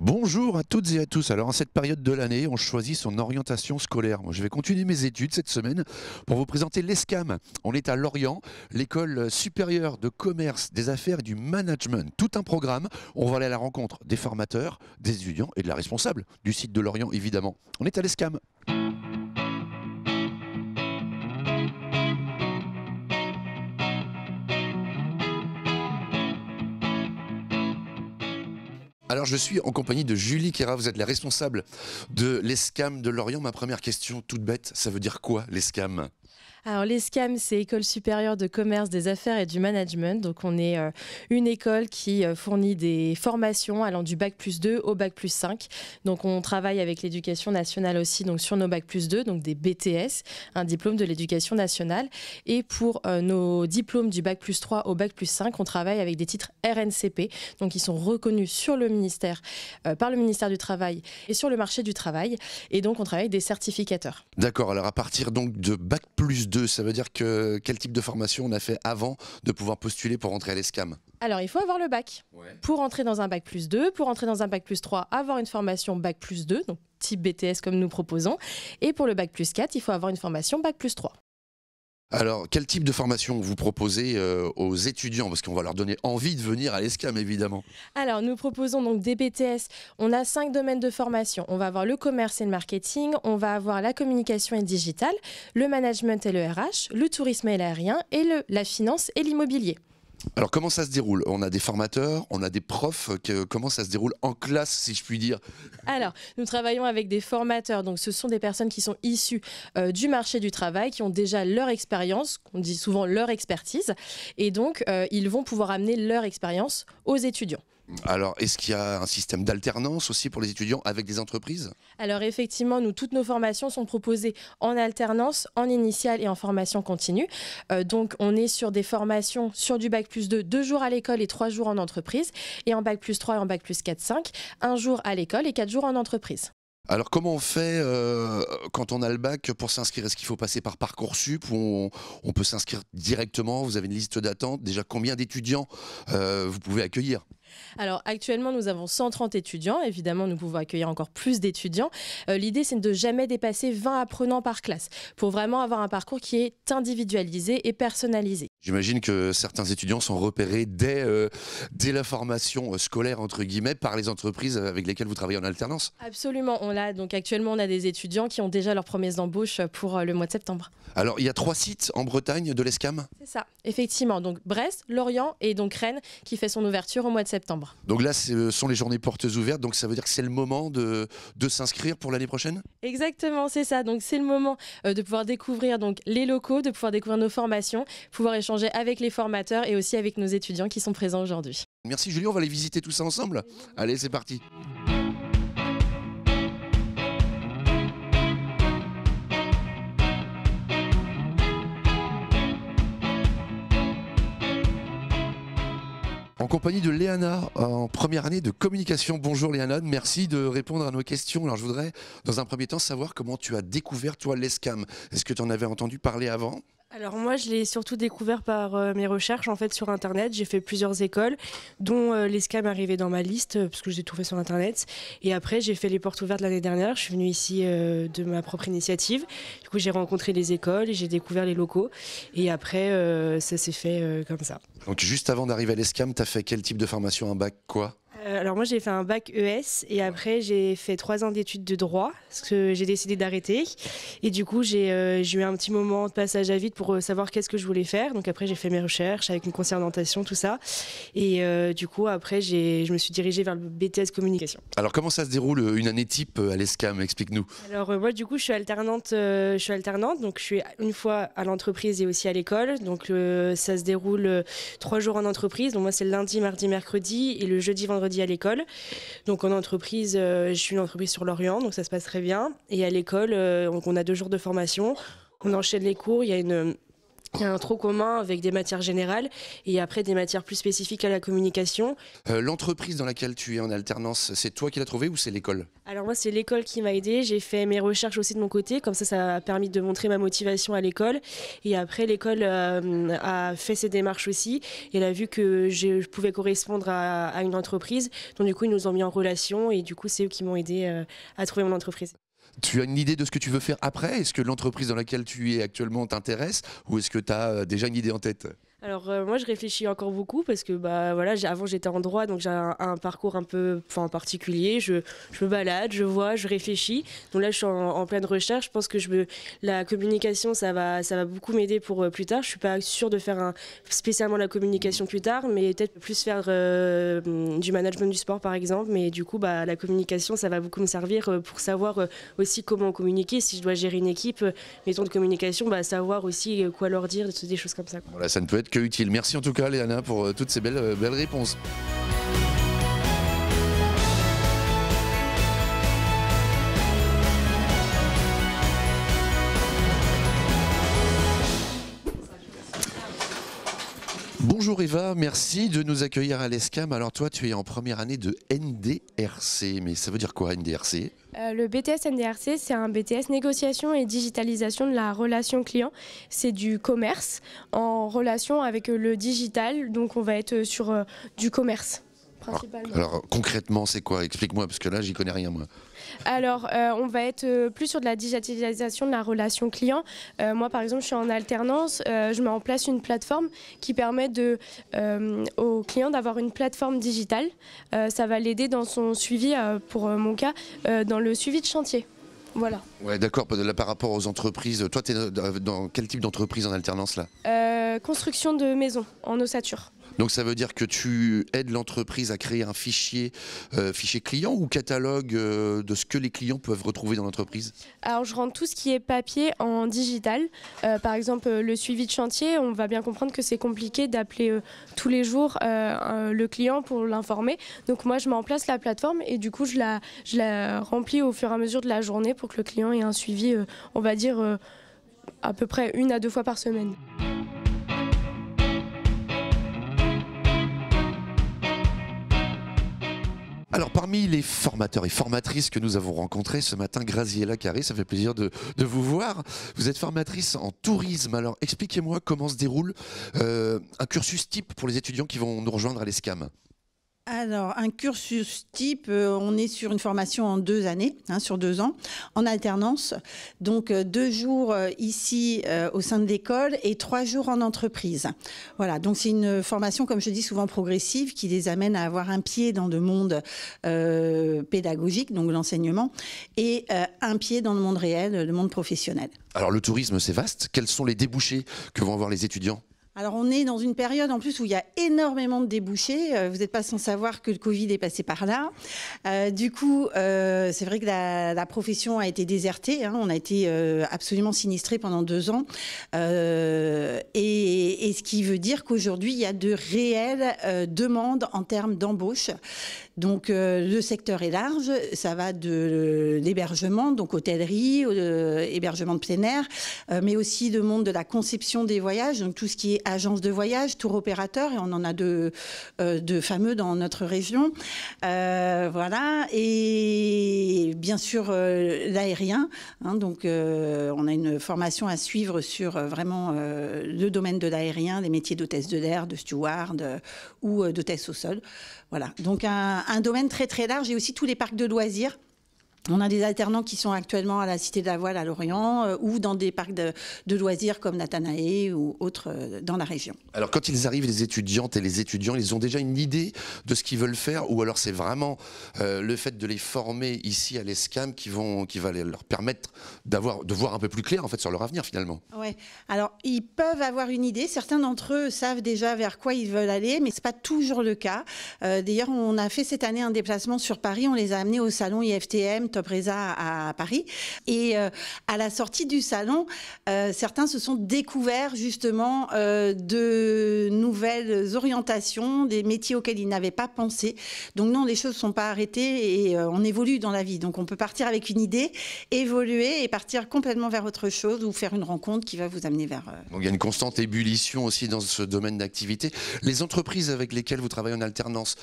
Bonjour à toutes et à tous. Alors en cette période de l'année, on choisit son orientation scolaire. Moi, je vais continuer mes études cette semaine pour vous présenter l'ESCAM. On est à Lorient, l'école supérieure de commerce, des affaires et du management. Tout un programme. On va aller à la rencontre des formateurs, des étudiants et de la responsable du site de Lorient évidemment. On est à l'ESCAM. Alors je suis en compagnie de Julie Kera, vous êtes la responsable de l'ESCAM de Lorient. Ma première question toute bête, ça veut dire quoi l'ESCAM? Alors l'ESCAM, c'est École supérieure de commerce, des affaires et du management. Donc on est une école qui fournit des formations allant du bac+2 au bac+5. Donc on travaille avec l'éducation nationale aussi, donc sur nos bac+2, donc des BTS, un diplôme de l'éducation nationale. Et pour nos diplômes du bac+3 au bac+5, on travaille avec des titres RNCP, donc ils sont reconnus sur le ministère, par le ministère du Travail et sur le marché du travail. Et donc on travaille avec des certificateurs. D'accord, alors à partir donc de bac+2, ça veut dire que quel type de formation on a fait avant de pouvoir postuler pour rentrer à l'ESCAM? Alors, il faut avoir le bac. Ouais. Pour entrer dans un bac+2, pour entrer dans un bac+3, avoir une formation bac+2, donc type BTS comme nous proposons. Et pour le bac+4, il faut avoir une formation bac+3. Alors quel type de formation vous proposez aux étudiants? Parce qu'on va leur donner envie de venir à l'ESCAM évidemment. Alors, nous proposons donc des BTS. On a 5 domaines de formation. On va avoir le commerce et le marketing, on va avoir la communication et le digital, le management et le RH, le tourisme et l'aérien, et la finance et l'immobilier. Alors comment ça se déroule? On a des formateurs, on a des profs, comment ça se déroule en classe si je puis dire? Alors, nous travaillons avec des formateurs, donc ce sont des personnes qui sont issues du marché du travail, qui ont déjà leur expérience, on dit souvent leur expertise, et donc ils vont pouvoir amener leur expérience aux étudiants. Alors est-ce qu'il y a un système d'alternance aussi pour les étudiants avec des entreprises? Alors effectivement, toutes nos formations sont proposées en alternance, en initiale et en formation continue. Donc on est sur des formations sur du bac+2, 2 jours à l'école et 3 jours en entreprise, et en bac+3 et en bac+4, 5, 1 jour à l'école et 4 jours en entreprise. Alors comment on fait quand on a le bac pour s'inscrire? Est-ce qu'il faut passer par Parcoursup ou on peut s'inscrire directement? Vous avez une liste d'attente. Déjà combien d'étudiants vous pouvez accueillir? Alors actuellement, nous avons 130 étudiants. Évidemment, nous pouvons accueillir encore plus d'étudiants. L'idée, c'est de ne jamais dépasser 20 apprenants par classe pour vraiment avoir un parcours qui est individualisé et personnalisé. J'imagine que certains étudiants sont repérés dès la formation scolaire entre guillemets par les entreprises avec lesquelles vous travaillez en alternance. Absolument. Donc actuellement, on a des étudiants qui ont déjà leurs promesses d'embauche pour le mois de septembre. Alors il y a 3 sites en Bretagne de l'ESCAM. C'est ça, effectivement. Donc Brest, Lorient et donc Rennes qui fait son ouverture au mois de septembre. Donc là, ce sont les journées portes ouvertes, donc ça veut dire que c'est le moment de s'inscrire pour l'année prochaine? Exactement, c'est ça. Donc c'est le moment de pouvoir découvrir donc les locaux, de pouvoir découvrir nos formations, pouvoir échanger avec les formateurs et aussi avec nos étudiants qui sont présents aujourd'hui. Merci Julie, on va aller visiter tout ça ensemble. Allez, c'est parti. En compagnie de Léana, en première année de communication. Bonjour Léana, merci de répondre à nos questions. Alors je voudrais dans un premier temps savoir comment tu as découvert toi l'ESCAM. Est-ce que tu en avais entendu parler avant? Alors moi, je l'ai surtout découvert par mes recherches en fait sur Internet. J'ai fait plusieurs écoles, dont l'ESCAM est arrivé dans ma liste, parce que j'ai tout fait sur Internet. Et après, j'ai fait les portes ouvertes l'année dernière. Je suis venue ici de ma propre initiative. Du coup, j'ai rencontré les écoles et j'ai découvert les locaux. Et après, ça s'est fait comme ça. Donc juste avant d'arriver à l'ESCAM, tu as fait quel type de formation? Un bac quoi? Alors moi j'ai fait un bac ES et après j'ai fait 3 ans d'études de droit parce que j'ai décidé d'arrêter et du coup j'ai eu un petit moment de passage à vide pour savoir qu'est-ce que je voulais faire. Donc après j'ai fait mes recherches avec une conseillère d'orientation, tout ça, et du coup après je me suis dirigée vers le BTS communication. Alors comment ça se déroule une année type à l'ESCAM? Explique-nous. Alors moi du coup je suis alternante, donc je suis une fois à l'entreprise et aussi à l'école. Donc ça se déroule 3 jours en entreprise. Donc moi c'est le lundi, mardi, mercredi et le jeudi, vendredi à l'école. Donc en entreprise, je suis une entreprise sur Lorient, donc ça se passe très bien. Et à l'école, donc on a 2 jours de formation. On enchaîne les cours. Il y a Il y a un tronc commun avec des matières générales et après des matières plus spécifiques à la communication. L'entreprise dans laquelle tu es en alternance, c'est toi qui l'as trouvée ou c'est l'école? Alors moi, c'est l'école qui m'a aidée. J'ai fait mes recherches aussi de mon côté. Comme ça a permis de montrer ma motivation à l'école. Et après, l'école a fait ses démarches aussi. Et elle a vu que je pouvais correspondre à une entreprise. Donc du coup, ils nous ont mis en relation. Et du coup, c'est eux qui m'ont aidée à trouver mon entreprise. Tu as une idée de ce que tu veux faire après? Est-ce que l'entreprise dans laquelle tu es actuellement t'intéresse ou est-ce que tu as déjà une idée en tête? Alors moi je réfléchis encore beaucoup parce que voilà, avant j'étais en droit donc j'ai un parcours un peu particulier, je me balade, je vois, je réfléchis. Donc là je suis en pleine recherche, je pense que la communication ça va beaucoup m'aider pour plus tard. Je suis pas sûre de faire spécialement la communication plus tard, mais peut-être plus faire du management du sport par exemple, mais du coup la communication ça va beaucoup me servir pour savoir aussi comment communiquer. Si je dois gérer une équipe, mettons de communication, savoir aussi quoi leur dire, des choses comme ça. Voilà, ça ne peut être que utile. Merci en tout cas Léana pour toutes ces belles réponses. Bonjour Eva, merci de nous accueillir à l'ESCAM. Alors toi tu es en première année de NDRC, mais ça veut dire quoi NDRC? Le BTS NDRC, c'est un BTS négociation et digitalisation de la relation client. C'est du commerce en relation avec le digital, donc on va être sur du commerce principalement. Alors concrètement c'est quoi? Explique-moi parce que là j'y connais rien moi. Alors, on va être plus sur de la digitalisation de la relation client. Moi, par exemple, je suis en alternance. Je mets en place une plateforme qui permet au client d'avoir une plateforme digitale. Ça va l'aider dans son suivi, pour mon cas, dans le suivi de chantier. Voilà. Ouais, d'accord. Là, par rapport aux entreprises, toi, tu es dans quel type d'entreprise en alternance là? Construction de maisons en ossature. Donc ça veut dire que tu aides l'entreprise à créer un fichier client ou catalogue de ce que les clients peuvent retrouver dans l'entreprise? Alors je rends tout ce qui est papier en digital. Par exemple le suivi de chantier, on va bien comprendre que c'est compliqué d'appeler tous les jours le client pour l'informer. Donc moi je mets en place la plateforme et du coup je la remplis au fur et à mesure de la journée pour que le client ait un suivi, on va dire à peu près 1 à 2 fois par semaine. Alors parmi les formateurs et formatrices que nous avons rencontrés ce matin, Graziella Carré, ça fait plaisir de vous voir. Vous êtes formatrice en tourisme, alors expliquez-moi comment se déroule un cursus type pour les étudiants qui vont nous rejoindre à l'ESCAM. Alors, un cursus type, on est sur une formation en 2 années, sur 2 ans, en alternance. Donc, 2 jours ici au sein de l'école et 3 jours en entreprise. Voilà, donc c'est une formation, comme je dis, souvent progressive, qui les amène à avoir un pied dans le monde pédagogique, donc l'enseignement, et un pied dans le monde réel, le monde professionnel. Alors, le tourisme, c'est vaste. Quels sont les débouchés que vont avoir les étudiants ? Alors, on est dans une période en plus où il y a énormément de débouchés. Vous n'êtes pas sans savoir que le Covid est passé par là. Du coup, c'est vrai que la profession a été désertée. On a été absolument sinistrés pendant 2 ans. Et ce qui veut dire qu'aujourd'hui, il y a de réelles demandes en termes d'embauche. Donc, le secteur est large. Ça va de l'hébergement, donc hôtellerie, hébergement de plein air, mais aussi le monde de la conception des voyages, donc tout ce qui est agence de voyage, tour opérateur, et on en a de fameux dans notre région. Voilà, et bien sûr l'aérien. Donc, on a une formation à suivre sur vraiment le domaine de l'aérien, les métiers d'hôtesse de l'air, de steward ou d'hôtesse au sol. Voilà, donc un domaine très très large et aussi tous les parcs de loisirs. On a des alternants qui sont actuellement à la Cité de la Voile à Lorient ou dans des parcs de loisirs comme Natanae ou autres dans la région. Alors quand ils arrivent, les étudiantes et les étudiants, ils ont déjà une idée de ce qu'ils veulent faire ou alors c'est vraiment le fait de les former ici à l'ESCAM qui va leur permettre de voir un peu plus clair en fait sur leur avenir finalement? Ouais. Alors ils peuvent avoir une idée, certains d'entre eux savent déjà vers quoi ils veulent aller, mais c'est pas toujours le cas. D'ailleurs, on a fait cette année un déplacement sur Paris, on les a amenés au salon IFTM Entrepresa à Paris. Et à la sortie du salon, certains se sont découverts justement de nouvelles orientations, des métiers auxquels ils n'avaient pas pensé. Donc non, les choses ne sont pas arrêtées et on évolue dans la vie. Donc on peut partir avec une idée, évoluer et partir complètement vers autre chose ou faire une rencontre qui va vous amener vers... Donc il y a une constante ébullition aussi dans ce domaine d'activité. Les entreprises avec lesquelles vous travaillez en alternance,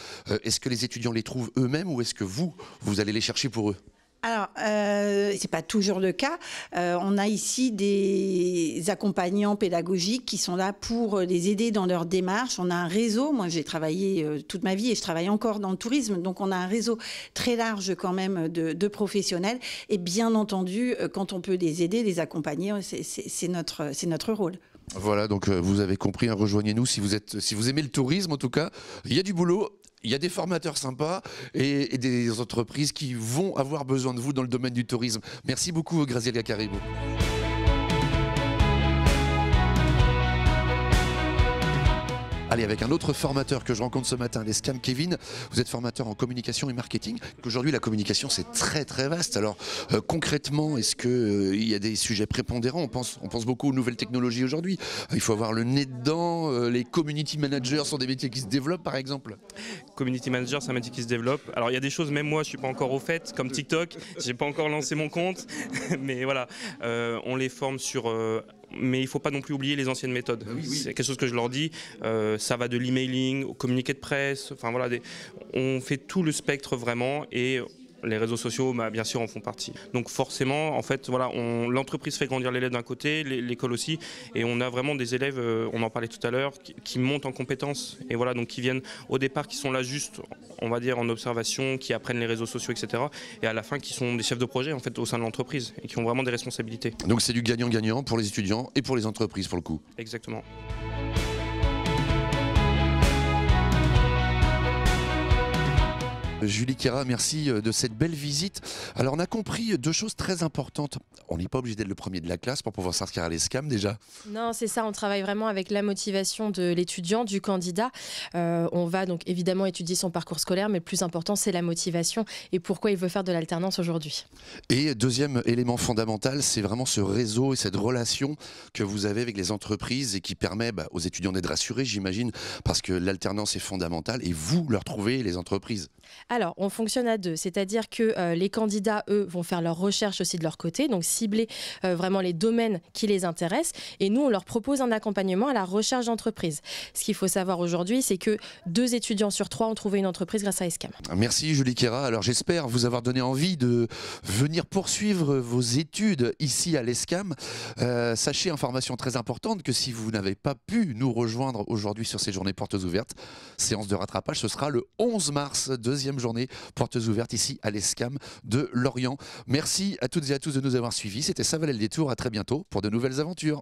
est-ce que les étudiants les trouvent eux-mêmes ou est-ce que vous allez les chercher pour eux ? Alors, c'est pas toujours le cas. On a ici des accompagnants pédagogiques qui sont là pour les aider dans leur démarche. On a un réseau. Moi, j'ai travaillé toute ma vie et je travaille encore dans le tourisme. Donc, on a un réseau très large quand même de professionnels. Et bien entendu, quand on peut les aider, les accompagner, c'est notre rôle. Voilà, donc vous avez compris, hein, rejoignez-nous si vous aimez le tourisme en tout cas. Il y a du boulot. Il y a des formateurs sympas et des entreprises qui vont avoir besoin de vous dans le domaine du tourisme. Merci beaucoup, Graziella Caribou. Allez, avec un autre formateur que je rencontre ce matin, l'ESCAM, Kevin. Vous êtes formateur en communication et marketing. Aujourd'hui, la communication, c'est très très vaste. Alors, concrètement, est-ce qu'il y a des sujets prépondérants ? On pense beaucoup aux nouvelles technologies aujourd'hui. Il faut avoir le nez dedans. Les community managers sont des métiers qui se développent, par exemple. Community manager, c'est un métier qui se développe. Alors, il y a des choses, même moi, je ne suis pas encore au fait, comme TikTok. Je n'ai pas encore lancé mon compte. Mais voilà, on les forme sur... mais il ne faut pas non plus oublier les anciennes méthodes. Oui. C'est quelque chose que je leur dis. Ça va de l'emailing au communiqué de presse. Enfin voilà, on fait tout le spectre vraiment et les réseaux sociaux, bien sûr, en font partie. Donc forcément, en fait, voilà, l'entreprise fait grandir l'élève d'un côté, l'école aussi, et on a vraiment des élèves, on en parlait tout à l'heure, qui montent en compétences et voilà, donc qui viennent au départ, qui sont là juste, on va dire, en observation, qui apprennent les réseaux sociaux, etc. Et à la fin, qui sont des chefs de projet en fait au sein de l'entreprise et qui ont vraiment des responsabilités. Donc c'est du gagnant-gagnant pour les étudiants et pour les entreprises pour le coup. Exactement. Julie Kera, merci de cette belle visite. Alors on a compris deux choses très importantes. On n'est pas obligé d'être le premier de la classe pour pouvoir s'inscrire à l'ESCAM déjà. Non, c'est ça, on travaille vraiment avec la motivation de l'étudiant, du candidat. On va donc évidemment étudier son parcours scolaire, mais le plus important c'est la motivation et pourquoi il veut faire de l'alternance aujourd'hui. Et deuxième élément fondamental, c'est vraiment ce réseau et cette relation que vous avez avec les entreprises et qui permet aux étudiants d'être rassurés, j'imagine, parce que l'alternance est fondamentale et vous leur trouvez les entreprises. Alors, on fonctionne à deux, c'est-à-dire que les candidats, eux, vont faire leurs recherches aussi de leur côté, donc cibler vraiment les domaines qui les intéressent. Et nous, on leur propose un accompagnement à la recherche d'entreprise. Ce qu'il faut savoir aujourd'hui, c'est que 2 étudiants sur 3 ont trouvé une entreprise grâce à ESCAM. Merci Julie Kera. Alors j'espère vous avoir donné envie de venir poursuivre vos études ici à l'ESCAM. Sachez, information très importante, que si vous n'avez pas pu nous rejoindre aujourd'hui sur ces journées portes ouvertes, séance de rattrapage, ce sera le 11 mars, deuxième journée portes ouvertes ici à l'ESCAM de Lorient. Merci à toutes et à tous de nous avoir suivis. C'était Ça valait le détour. À très bientôt pour de nouvelles aventures.